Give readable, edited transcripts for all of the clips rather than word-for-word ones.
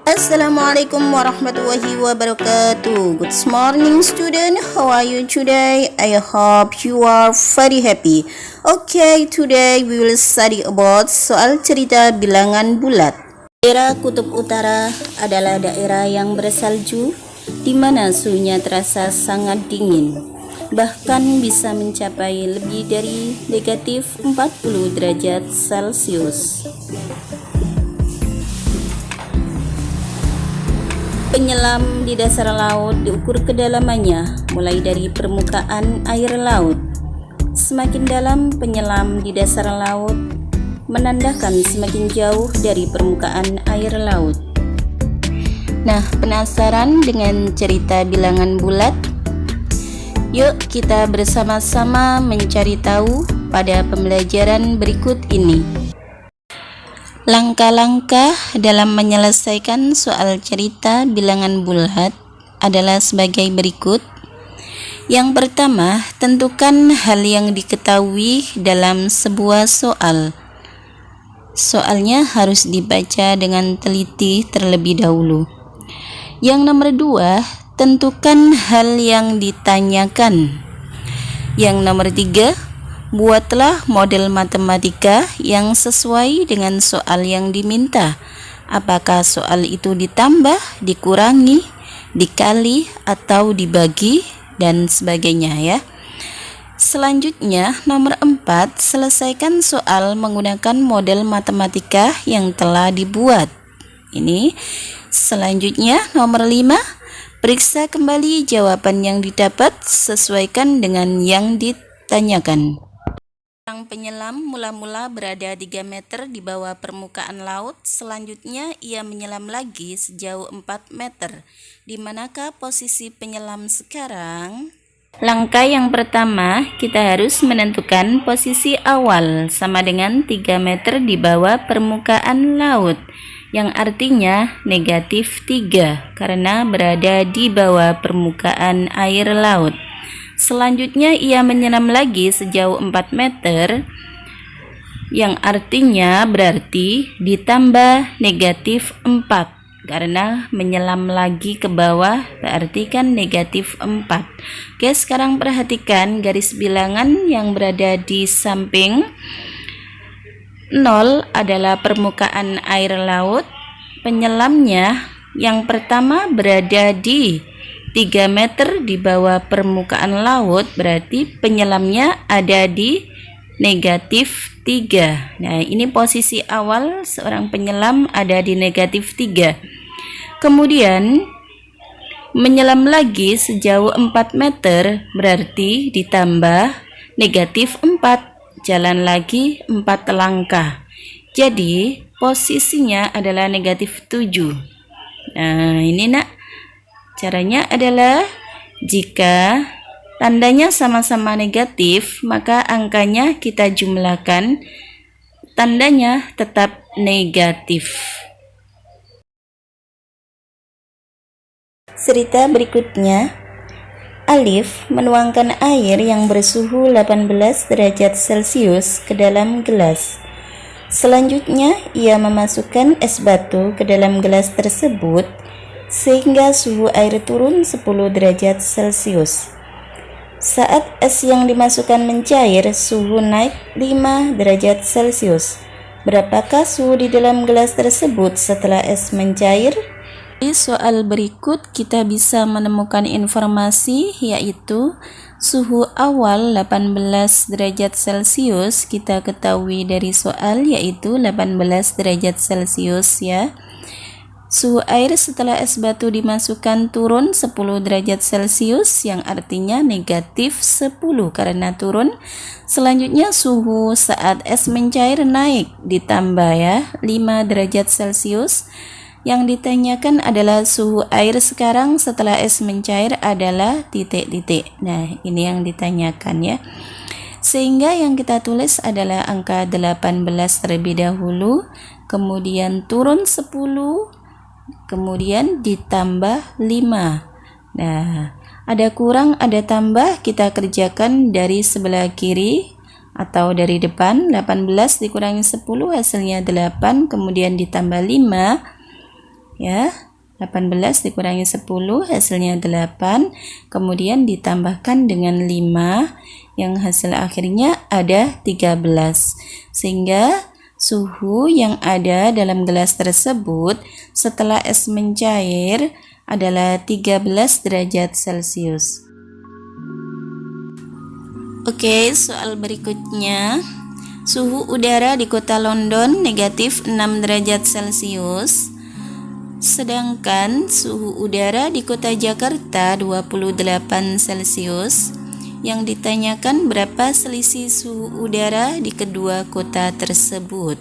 Assalamualaikum warahmatullahi wabarakatuh. Good morning student, how are you today? I hope you are very happy. Okay, today we will study about soal cerita bilangan bulat. Daerah Kutub Utara adalah daerah yang bersalju di mana suhunya terasa sangat dingin, bahkan bisa mencapai lebih dari negatif 40 derajat Celcius. Penyelam di dasar laut diukur kedalamannya mulai dari permukaan air laut. Semakin dalam penyelam di dasar laut menandakan semakin jauh dari permukaan air laut. Nah, penasaran dengan cerita bilangan bulat? Yuk kita bersama-sama mencari tahu pada pembelajaran berikut ini. Langkah-langkah dalam menyelesaikan soal cerita bilangan bulat adalah sebagai berikut. Yang pertama, tentukan hal yang diketahui dalam sebuah soal. Soalnya harus dibaca dengan teliti terlebih dahulu. Yang nomor 2, tentukan hal yang ditanyakan. Yang nomor 3, buatlah model matematika yang sesuai dengan soal yang diminta. Apakah soal itu ditambah, dikurangi, dikali, atau dibagi, dan sebagainya ya. Selanjutnya, nomor 4, selesaikan soal menggunakan model matematika yang telah dibuat. Ini. Selanjutnya, nomor 5, periksa kembali jawaban yang didapat, sesuaikan dengan yang ditanyakan. Orang penyelam mula-mula berada 3 meter di bawah permukaan laut, selanjutnya ia menyelam lagi sejauh 4 meter. Di manakah posisi penyelam sekarang? Langkah yang pertama, kita harus menentukan posisi awal sama dengan 3 meter di bawah permukaan laut, yang artinya negatif 3 karena berada di bawah permukaan air laut. Selanjutnya ia menyelam lagi sejauh 4 meter, yang artinya berarti ditambah negatif 4 karena menyelam lagi ke bawah berarti kan negatif 4. Oke, sekarang perhatikan garis bilangan yang berada di samping 0 adalah permukaan air laut. Penyelamnya yang pertama berada di 3 meter di bawah permukaan laut, berarti penyelamnya ada di negatif 3. Nah, ini posisi awal seorang penyelam ada di negatif 3. Kemudian menyelam lagi sejauh 4 meter berarti ditambah negatif 4, jalan lagi 4 langkah. Jadi posisinya adalah negatif 7. Nah, ini nak. Caranya adalah jika tandanya sama-sama negatif, maka angkanya kita jumlahkan, tandanya tetap negatif. Cerita berikutnya, Alif menuangkan air yang bersuhu 18 derajat Celcius ke dalam gelas. Selanjutnya, ia memasukkan es batu ke dalam gelas tersebut sehingga suhu air turun 10 derajat Celcius. Saat es yang dimasukkan mencair, suhu naik 5 derajat Celcius. Berapakah suhu di dalam gelas tersebut setelah es mencair? Di soal berikut kita bisa menemukan informasi, yaitu suhu awal 18 derajat Celcius kita ketahui dari soal, yaitu 18 derajat Celcius ya. Suhu air setelah es batu dimasukkan turun 10 derajat Celcius, yang artinya negatif 10 karena turun. Selanjutnya suhu saat es mencair naik ditambah ya 5 derajat Celcius. Yang ditanyakan adalah suhu air sekarang setelah es mencair adalah titik-titik. Nah, ini yang ditanyakan ya. Sehingga yang kita tulis adalah angka 18 terlebih dahulu, kemudian turun 10, kemudian ditambah 5. Nah, ada kurang, ada tambah, kita kerjakan dari sebelah kiri atau dari depan. 18 dikurangi 10 hasilnya 8, kemudian ditambah 5 ya. 18 dikurangi 10 hasilnya 8, kemudian ditambahkan dengan 5 yang hasil akhirnya ada 13, sehingga suhu yang ada dalam gelas tersebut setelah es mencair adalah 13 derajat Celcius. Oke, soal berikutnya. Suhu udara di kota London negatif 6 derajat Celcius, sedangkan suhu udara di kota Jakarta 28 Celcius. Yang ditanyakan berapa selisih suhu udara di kedua kota tersebut.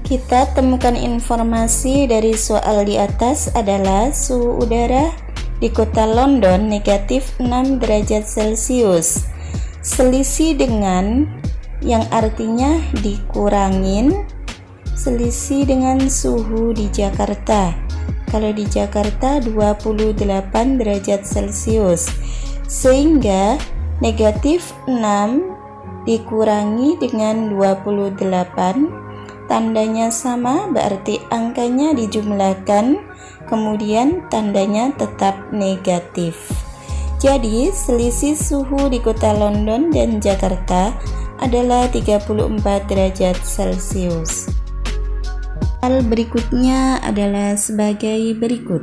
Kita temukan informasi dari soal di atas adalah suhu udara di kota London negatif 6 derajat Celcius. Selisih dengan yang artinya dikurangin selisih dengan suhu di Jakarta. Kalau di Jakarta 28 derajat Celcius, sehingga negatif 6 dikurangi dengan 28, tandanya sama, berarti angkanya dijumlahkan, kemudian tandanya tetap negatif. Jadi selisih suhu di kota London dan Jakarta adalah 34 derajat Celcius. Hal berikutnya adalah sebagai berikut.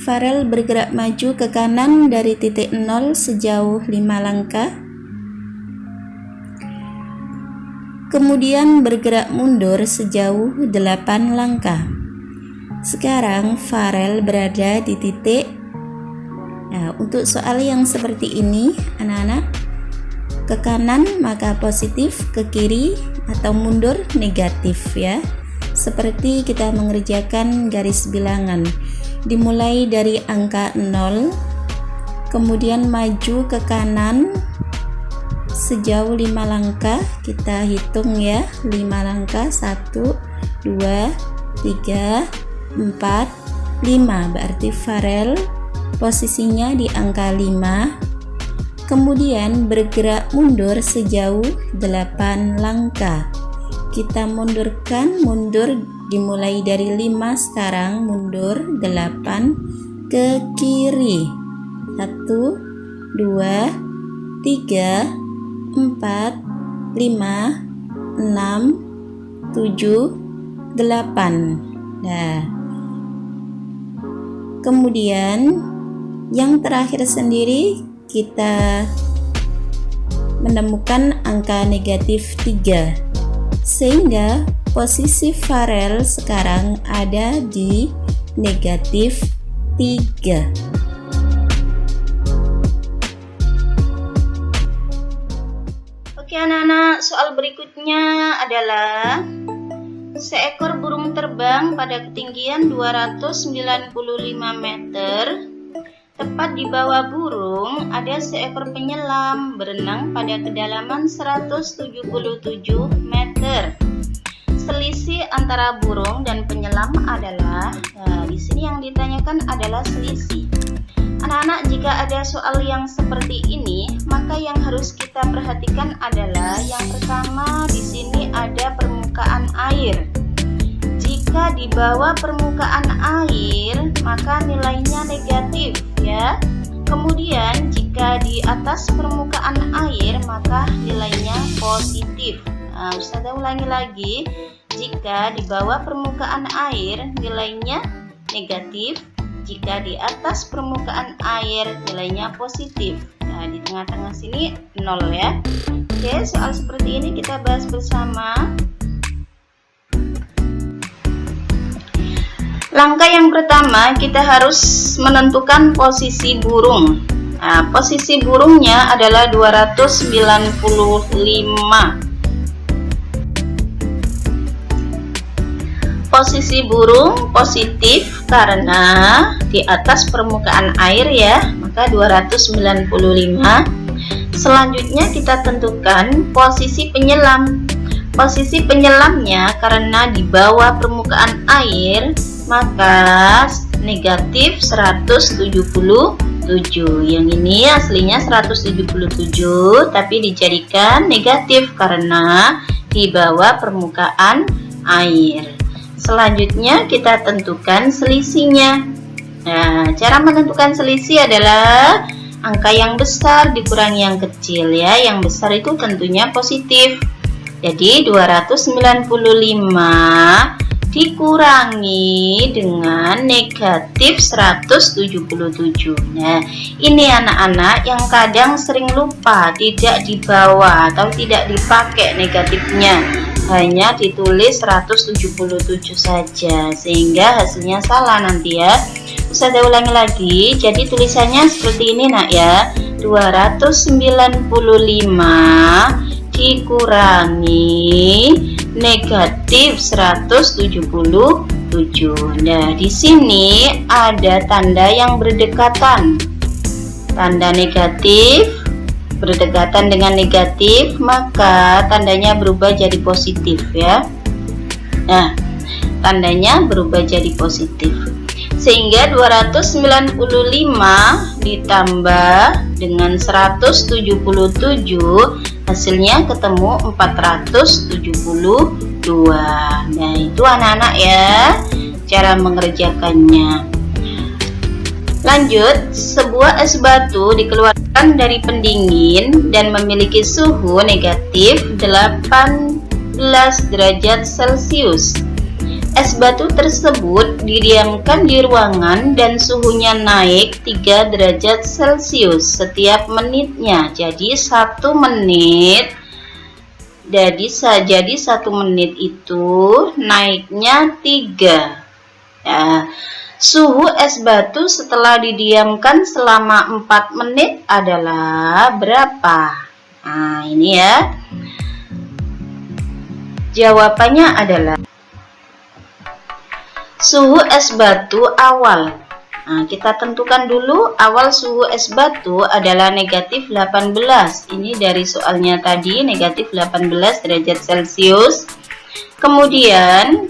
Farel bergerak maju ke kanan dari titik 0 sejauh 5 langkah. Kemudian bergerak mundur sejauh 8 langkah. Sekarang Farel berada di titik. Nah, untuk soal yang seperti ini, anak-anak, ke kanan maka positif, ke kiri atau mundur negatif ya. Seperti kita mengerjakan garis bilangan. Dimulai dari angka 0, kemudian maju ke kanan sejauh 5 langkah. Kita hitung ya, 5 langkah, 1, 2, 3, 4, 5. Berarti Farel posisinya di angka 5. Kemudian bergerak mundur sejauh 8 langkah. Kita mundur dimulai dari 5 sekarang, mundur 8 ke kiri. 1, 2, 3, 4, 5, 6, 7, 8. Nah, kemudian yang terakhir sendiri kita menemukan angka negatif 3, sehingga posisi Farel sekarang ada di negatif 3. Oke anak-anak, soal berikutnya adalah seekor burung terbang pada ketinggian 295 meter. Tepat di bawah burung ada seekor penyelam berenang pada kedalaman 177 meter. Selisih antara burung dan penyelam adalah, di sini yang ditanyakan adalah selisih. Anak-anak, jika ada soal yang seperti ini, maka yang harus kita perhatikan adalah yang pertama, di sini ada permukaan air. Jika di bawah permukaan air, maka nilainya negatif ya. Kemudian jika di atas permukaan air, maka nilainya positif. Nah, Ustazah ulangi lagi. Jika di bawah permukaan air, nilainya negatif. Jika di atas permukaan air, nilainya positif. Nah, di tengah-tengah sini 0 ya. Oke, soal seperti ini kita bahas bersama. Langkah yang pertama, kita harus menentukan posisi burung. Nah, posisi burungnya adalah 295. Posisi burung positif karena di atas permukaan air ya, maka 295. Selanjutnya kita tentukan posisi penyelam. Posisi penyelamnya karena di bawah permukaan air, maka negatif 177. Yang ini aslinya 177 tapi dijadikan negatif karena di bawah permukaan air. Selanjutnya kita tentukan selisihnya. Nah, cara menentukan selisih adalah angka yang besar dikurangi yang kecil ya. Yang besar itu tentunya positif. Jadi 295 dikurangi dengan negatif 177. Nah, ini anak-anak yang kadang sering lupa, tidak dibawa atau tidak dipakai negatifnya. Hanya ditulis 177 saja, sehingga hasilnya salah nanti ya. Ustazah ulangi lagi, jadi tulisannya seperti ini nak ya. 295 dikurangi negatif 177. Nah, di sini ada tanda yang berdekatan. Tanda negatif berdekatan dengan negatif, maka tandanya berubah jadi positif ya. Nah, tandanya berubah jadi positif. Sehingga 295 ditambah dengan 177 hasilnya ketemu 472. Nah, itu anak-anak ya cara mengerjakannya. Lanjut, sebuah es batu dikeluarkan dari pendingin dan memiliki suhu negatif 18 derajat Celcius. Es batu tersebut didiamkan di ruangan dan suhunya naik 3 derajat Celcius setiap menitnya. Jadi 1 menit jadi 1 menit itu naiknya 3. Nah, suhu es batu setelah didiamkan selama 4 menit adalah berapa? Nah, ini ya. Jawabannya adalah suhu es batu awal. Nah, kita tentukan dulu awal suhu es batu adalah negatif 18. Ini dari soalnya tadi, negatif 18 derajat Celcius. Kemudian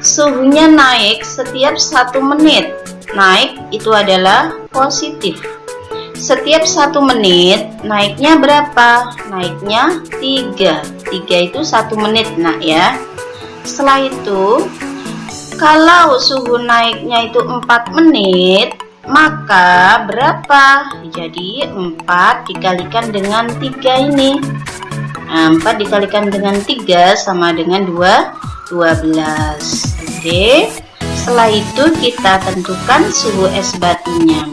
suhunya naik setiap 1 menit. Naik itu adalah positif. Setiap 1 menit naiknya berapa? Naiknya 3. 3 itu 1 menit nak ya. Setelah itu, kalau suhu naiknya itu 4 menit, maka berapa? Jadi 4 dikalikan dengan 3 ini. Nah, 4 dikalikan dengan 3 sama dengan 12. Oke. Setelah itu kita tentukan suhu es batunya.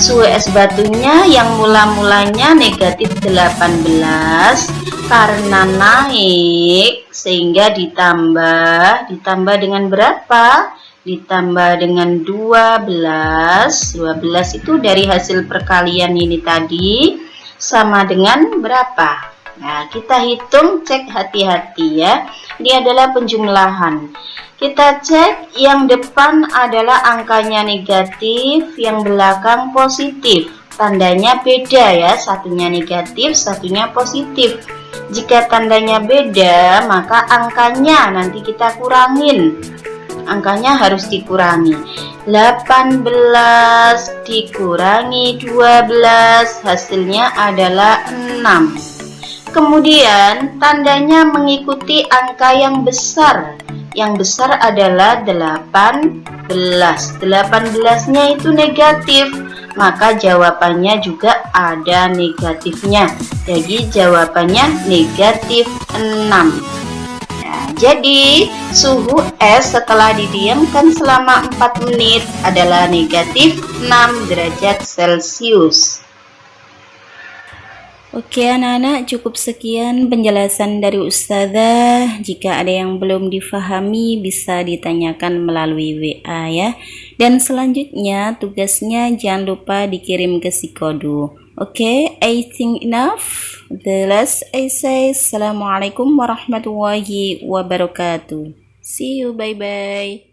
Suhu es batunya yang mula-mulanya negatif 18 karena naik sehingga ditambah dengan berapa? Ditambah dengan 12. 12 itu dari hasil perkalian ini tadi sama dengan berapa? Nah, kita hitung, cek hati-hati ya. Ini adalah penjumlahan. Kita cek yang depan adalah angkanya negatif, yang belakang positif. Tandanya beda ya, satunya negatif, satunya positif. Jika tandanya beda, maka angkanya nanti kita kurangin. Angkanya harus dikurangi. 18 dikurangi 12, hasilnya adalah 6. Kemudian tandanya mengikuti angka yang besar. Yang besar adalah 18. 18-nya itu negatif, maka jawabannya juga ada negatifnya. Jadi jawabannya negatif 6. Nah, jadi suhu es setelah didiamkan selama 4 menit adalah negatif 6 derajat Celcius. Oke anak-anak, cukup sekian penjelasan dari Ustazah. Jika ada yang belum difahami bisa ditanyakan melalui WA ya. Dan selanjutnya tugasnya jangan lupa dikirim ke Psikodu. Oke, I think enough. The last I say, Assalamualaikum warahmatullahi wabarakatuh. See you, bye-bye.